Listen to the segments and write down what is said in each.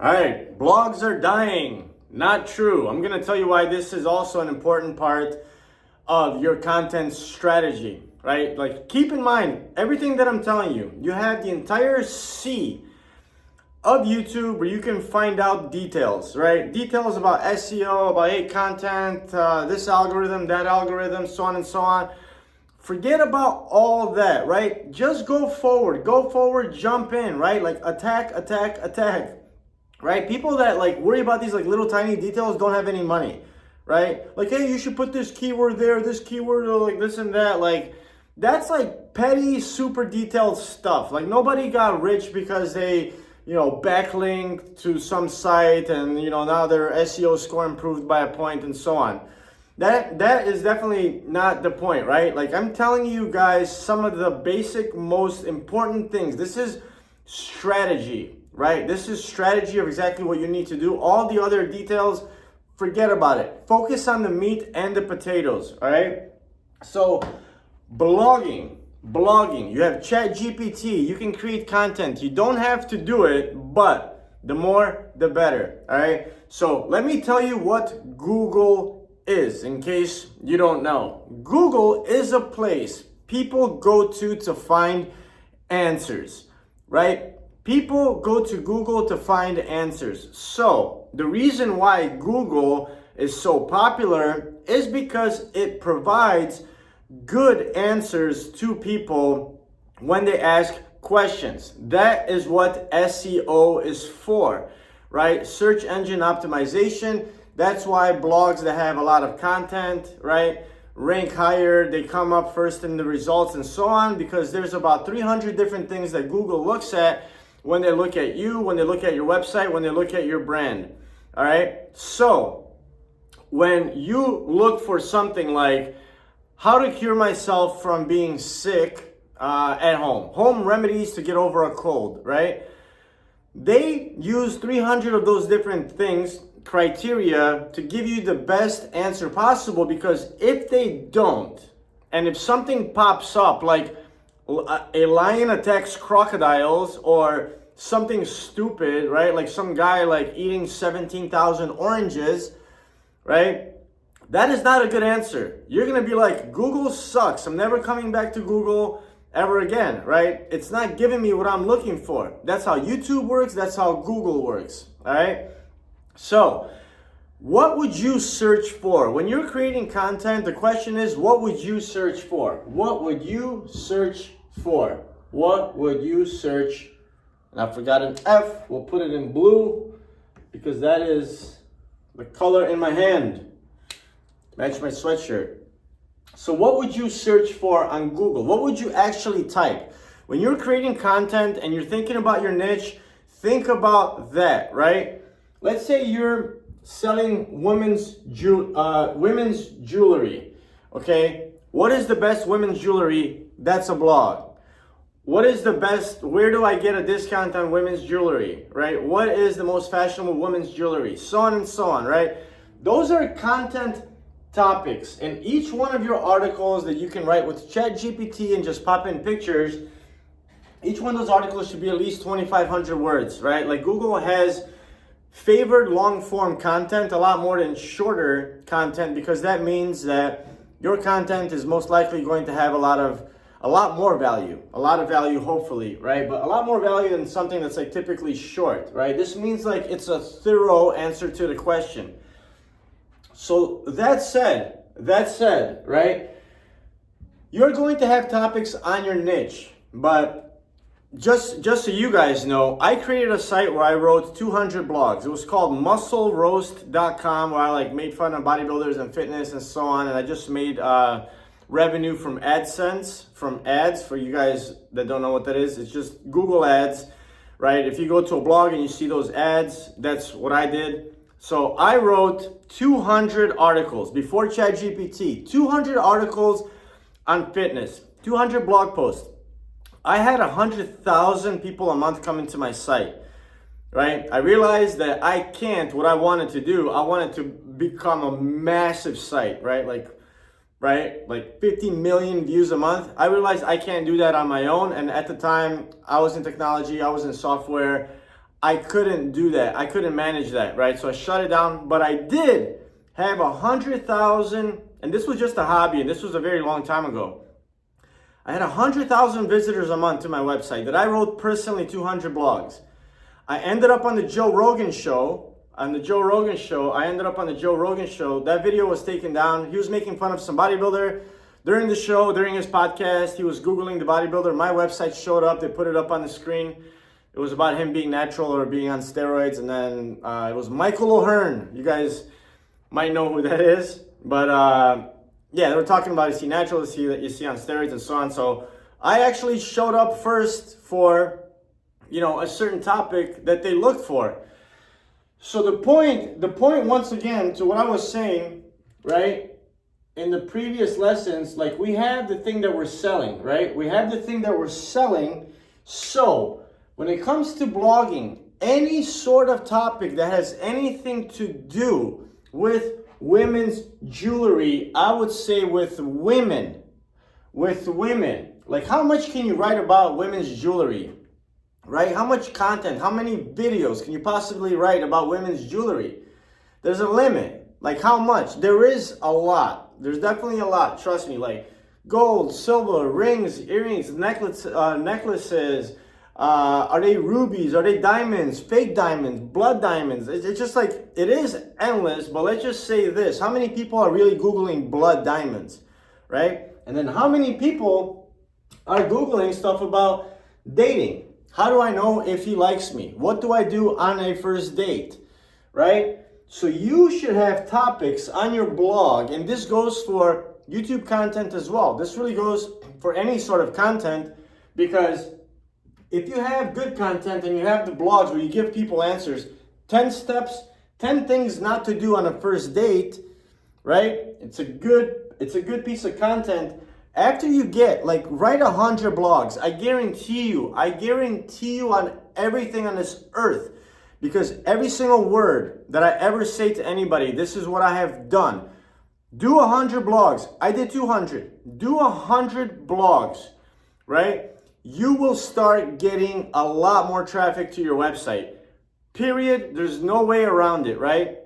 All right, blogs are dying. Not true. I'm going to tell you why this is also an important part of your content strategy, right? Like, keep in mind everything that I'm telling you. You have the entire sea of YouTube where you can find out details, right? Details about SEO, about content, this algorithm, that algorithm, so on and so on. Forget about all that, right? Just go forward, jump in, right? Like attack, right? People that like worry about these like little tiny details don't have any money, right? Like, hey, you should put this keyword there, this keyword, or like this and that. Like, that's like petty, super detailed stuff. Like, nobody got rich because they, backlinked to some site and, now their SEO score improved by a point and so on. That is definitely not the point, right? Like, I'm telling you guys some of the basic, most important things. This is strategy, right? This is strategy of exactly what you need to do. All the other details, forget about it. Focus on the meat and the potatoes, all right? So, blogging, you have ChatGPT, you can create content. You don't have to do it, but the more, the better, all right? So, let me tell you what Google is, in case you don't know. Google is a place people go to find answers, right? People go to Google to find answers. So the reason why Google is so popular is because it provides good answers to people when they ask questions. That is what SEO is for, right? Search engine optimization. That's why blogs that have a lot of content, right, rank higher, they come up first in the results and so on, because there's about 300 different things that Google looks at when they look at you, when they look at your website, when they look at your brand, all right? So when you look for something like how to cure myself from being sick at home remedies to get over a cold, right? They use 300 of those different things, criteria, to give you the best answer possible, because if they don't, and if something pops up like a lion attacks crocodiles or something stupid, right? Like some guy like eating 17,000 oranges, right? That is not a good answer. You're going to be like, Google sucks. I'm never coming back to Google ever again, right? It's not giving me what I'm looking for. That's how YouTube works. That's how Google works, all right? So, what would you search for? When you're creating content, the question is, what would you search for? What would you search for? What would you search? And I forgot an F. We'll put it in blue because that is the color in my hand. Match my sweatshirt. So what would you search for on Google? What would you actually type? When you're creating content and you're thinking about your niche, think about that, right? Let's say you're selling women's jewelry, okay? What is the best women's jewelry? That's a blog. What is the best, where do I get a discount on women's jewelry, right? What is the most fashionable women's jewelry? So on and so on, right? Those are content topics. And each one of your articles that you can write with ChatGPT and just pop in pictures, each one of those articles should be at least 2,500 words, right? Like, Google has favored long form content a lot more than shorter content, because that means that your content is most likely going to have a lot more value, hopefully, right? But a lot more value than something that's like typically short, right? This means like it's a thorough answer to the question. So that said, right? You're going to have topics on your niche, but just so you guys know, I created a site where I wrote 200 blogs. It was called muscleroast.com, where I like made fun of bodybuilders and fitness and so on. And I just made revenue from AdSense, from ads. For you guys that don't know what that is, it's just Google ads, right? If you go to a blog and you see those ads, that's what I did. So I wrote 200 articles before ChatGPT, 200 articles on fitness, 200 blog posts. I had 100,000 people a month coming to my site, right? I realized that I can't, what I wanted to do, I wanted to become a massive site, right? Like 50 million views a month. I realized I can't do that on my own. And at the time, I was in technology, I was in software. I couldn't do that. I couldn't manage that, right? So I shut it down, but I did have 100,000, and this was just a hobby, and this was a very long time ago. I had 100,000 visitors a month to my website that I wrote personally 200 blogs. I ended up on the Joe Rogan show. I ended up on the Joe Rogan show. That video was taken down. He was making fun of some bodybuilder. During the show, during his podcast, he was Googling the bodybuilder. My website showed up. They put it up on the screen. It was about him being natural or being on steroids. And then it was Michael O'Hearn. You guys might know who that is. But yeah, they were talking about is he natural, is he that you see on steroids and so on. So I actually showed up first for, a certain topic that they looked for. So the point once again to what I was saying, right? In the previous lessons, like we have the thing that we're selling, right? We have the thing that we're selling. So when it comes to blogging, any sort of topic that has anything to do with women's jewelry, I would say with women, like how much can you write about women's jewelry, right? How much content, how many videos can you possibly write about women's jewelry? There's a limit. Like how much? There is a lot. There's definitely a lot. Trust me. Like gold, silver, rings, earrings, necklaces. Are they rubies? Are they diamonds? Fake diamonds? Blood diamonds? It's just like, it is endless. But let's just say this. How many people are really Googling blood diamonds? Right? And then how many people are Googling stuff about dating? How do I know if he likes me? What do I do on a first date? Right? So you should have topics on your blog, and this goes for YouTube content as well. This really goes for any sort of content, because if you have good content and you have the blogs where you give people answers, 10 steps, 10 things not to do on a first date, right? It's a good piece of content. After you get, write 100 blogs. I guarantee you on everything on this earth, because every single word that I ever say to anybody, this is what I have done. Do 100 blogs. I did 200. Do 100 blogs, right? You will start getting a lot more traffic to your website. Period. There's no way around it, right?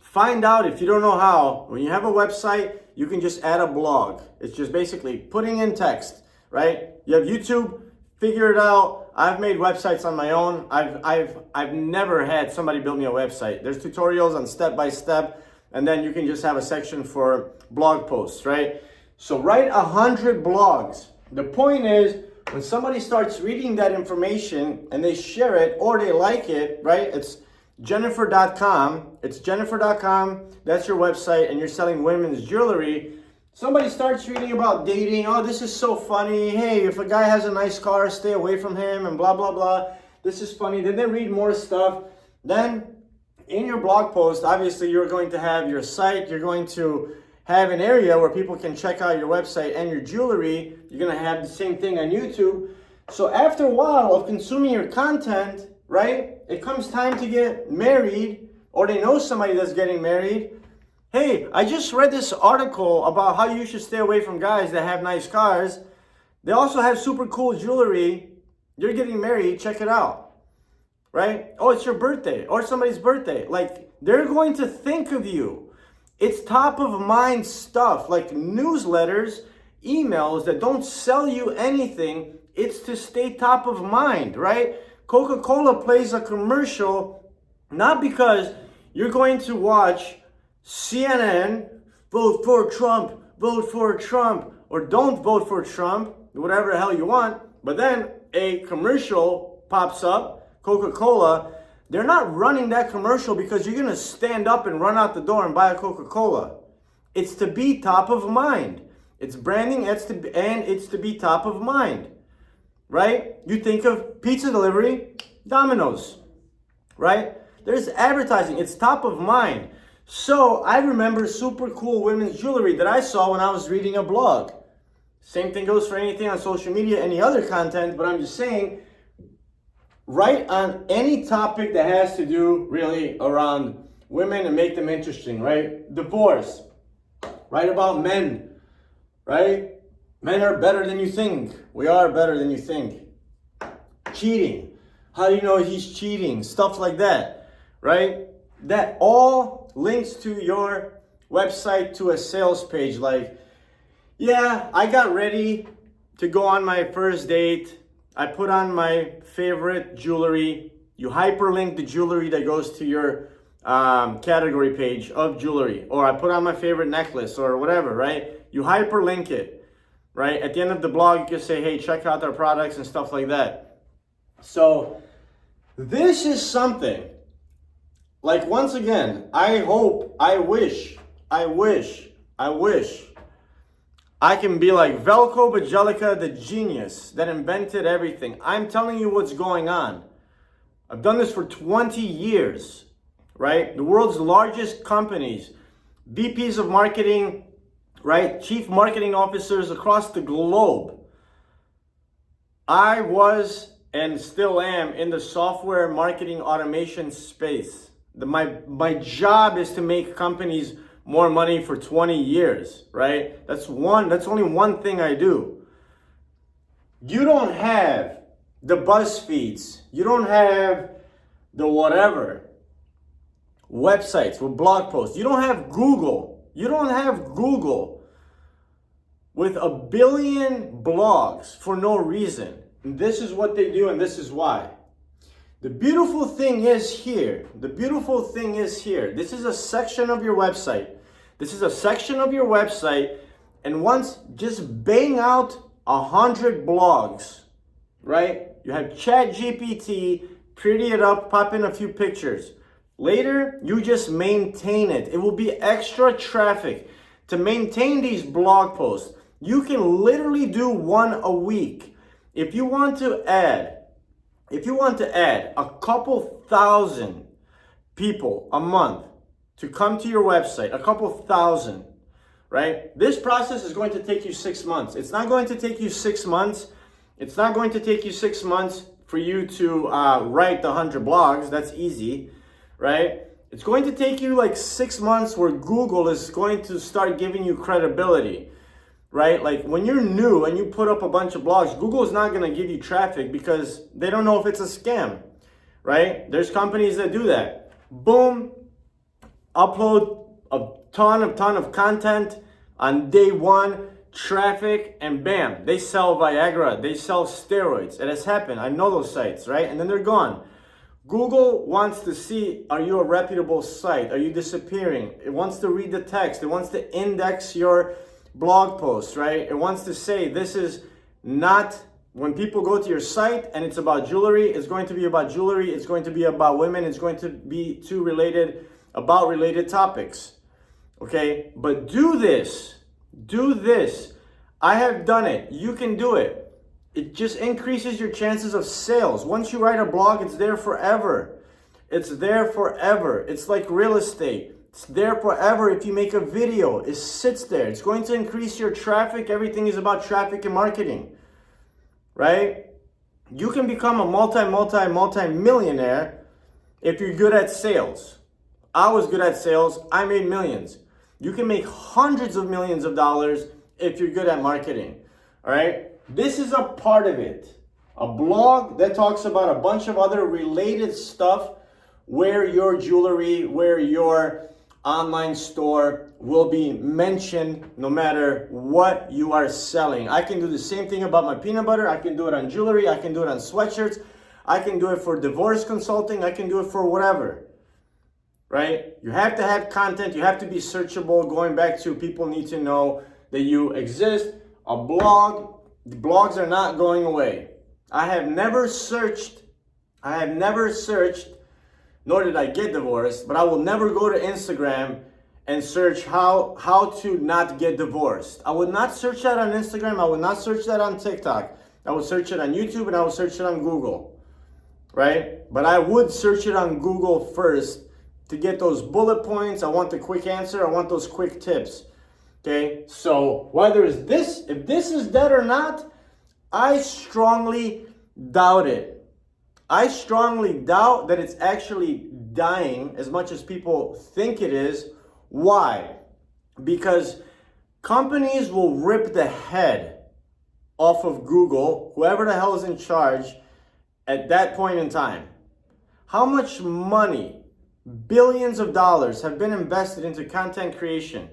Find out if you don't know how. When you have a website, you can just add a blog. It's just basically putting in text, right? You have YouTube, figure it out. I've made websites on my own. I've never had somebody build me a website. There's tutorials on step by step, and then you can just have a section for blog posts, right? So write 100 blogs. The point is, when somebody starts reading that information and they share it or they like it, right? It's Jennifer.com. It's Jennifer.com. That's your website, and you're selling women's jewelry. Somebody starts reading about dating. Oh, this is so funny. Hey, if a guy has a nice car, stay away from him, and blah, blah, blah. This is funny. Then they read more stuff. Then in your blog post, obviously, you're going to have your site. You're going to have an area where people can check out your website and your jewelry. You're going to have the same thing on YouTube. So after a while of consuming your content, right, it comes time to get married, or they know somebody that's getting married. Hey, I just read this article about how you should stay away from guys that have nice cars. They also have super cool jewelry. You're getting married, check it out. Right? Oh, it's your birthday or somebody's birthday. Like, they're going to think of you. It's top of mind stuff, like newsletters, emails that don't sell you anything. It's to stay top of mind, right? Coca-Cola plays a commercial not because you're going to watch CNN, vote for Trump, or don't vote for Trump, whatever the hell you want, but then a commercial pops up, Coca-Cola. They're not running that commercial because you're going to stand up and run out the door and buy a Coca-Cola. It's to be top of mind. It's branding, and it's to be top of mind, right? You think of pizza delivery, Domino's, right? There's advertising. It's top of mind. So I remember super cool women's jewelry that I saw when I was reading a blog. Same thing goes for anything on social media, any other content, but I'm just saying, write on any topic that has to do really around women and make them interesting, right? Divorce. Write about men, right? Men are better than you think. We are better than you think. Cheating. How do you know he's cheating? Stuff like that, right? That all links to your website to a sales page. Like, yeah, I got ready to go on my first date. I put on my favorite jewelry. You hyperlink the jewelry that goes to your category page of jewelry. Or I put on my favorite necklace or whatever, right? You hyperlink it, right? At the end of the blog, you can say, hey, check out our products and stuff like that. So this is something, like, once again, I wish I can be like Velko Bajelica, the genius that invented everything. I'm telling you what's going on. I've done this for 20 years, right? The world's largest companies, VPs of marketing, right? Chief marketing officers across the globe. I was and still am in the software marketing automation space. My job is to make companies more money for 20 years, right? That's only one thing I do. You don't have the BuzzFeeds, you don't have the whatever websites with blog posts, you don't have Google with 1 billion blogs for no reason. And this is what they do, and this is why. The beautiful thing is here. This is a section of your website. And once, just bang out 100 blogs, right? You have ChatGPT, pretty it up, pop in a few pictures. Later, you just maintain it. It will be extra traffic. To maintain these blog posts, you can literally do one a week. If you want to add a couple thousand people a month to come to your website, a couple thousand, right? This process is going to take you 6 months. It's not going to take you 6 months. It's not going to take you 6 months for you to write the 100 blogs. That's easy, right? It's going to take you like 6 months where Google is going to start giving you credibility, right? Like when you're new and you put up a bunch of blogs, Google is not going to give you traffic because they don't know if it's a scam, right? There's companies that do that. Boom, upload a ton of content on day one, traffic, and bam, they sell Viagra, they sell steroids. It has happened. I know those sites, right? And then they're gone. Google wants to see, are you a reputable site? Are you disappearing? It wants to read the text. It wants to index your blog posts, right? It wants to say, this is not, when people go to your site and it's about jewelry, it's going to be about jewelry, it's going to be about women, it's going to be about related topics, okay? But do this. I have done it. You can do it. It just increases your chances of sales. Once you write a blog, it's there forever. It's there forever. It's like real estate. It's there forever. If you make a video, it sits there. It's going to increase your traffic. Everything is about traffic and marketing, right? You can become a multi-millionaire if you're good at sales. I was good at sales. I made millions. You can make hundreds of millions of dollars if you're good at marketing, all right? This is a part of it. A blog that talks about a bunch of other related stuff where your jewelry, where your online store will be mentioned no matter what you are selling. I can do the same thing about my peanut butter. I can do it on jewelry. I can do it on sweatshirts. I can do it for divorce consulting. I can do it for whatever, right? You have to have content. You have to be searchable. Going back to people need to know that you exist. A blog. The blogs are not going away. I have never searched, nor did I get divorced, but I will never go to Instagram and search how to not get divorced. I would not search that on Instagram. I would not search that on TikTok. I would search it on YouTube and I would search it on Google, right? But I would search it on Google first to get those bullet points. I want the quick answer. I want those quick tips. Okay, so if this is dead or not, I strongly doubt it. I strongly doubt that it's actually dying as much as people think it is. Why? Because companies will rip the head off of Google, whoever the hell is in charge, at that point in time? How much money, billions of dollars, have been invested into content creation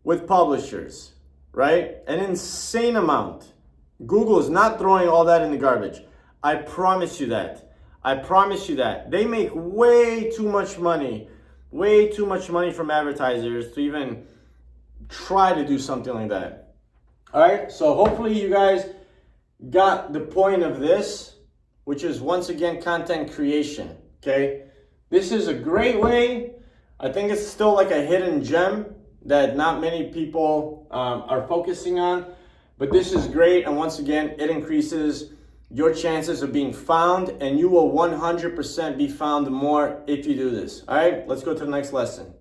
with publishers, right? An insane amount. Google is not throwing all that in the garbage. I promise you that. I promise you that. They make way too much money from advertisers to even try to do something like that. All right, so hopefully you guys got the point of this, which is once again content creation, okay? This is a great way. I think it's still like a hidden gem that not many people are focusing on, but this is great. And once again, it increases your chances of being found, and you will 100% be found more if you do this. All right, let's go to the next lesson.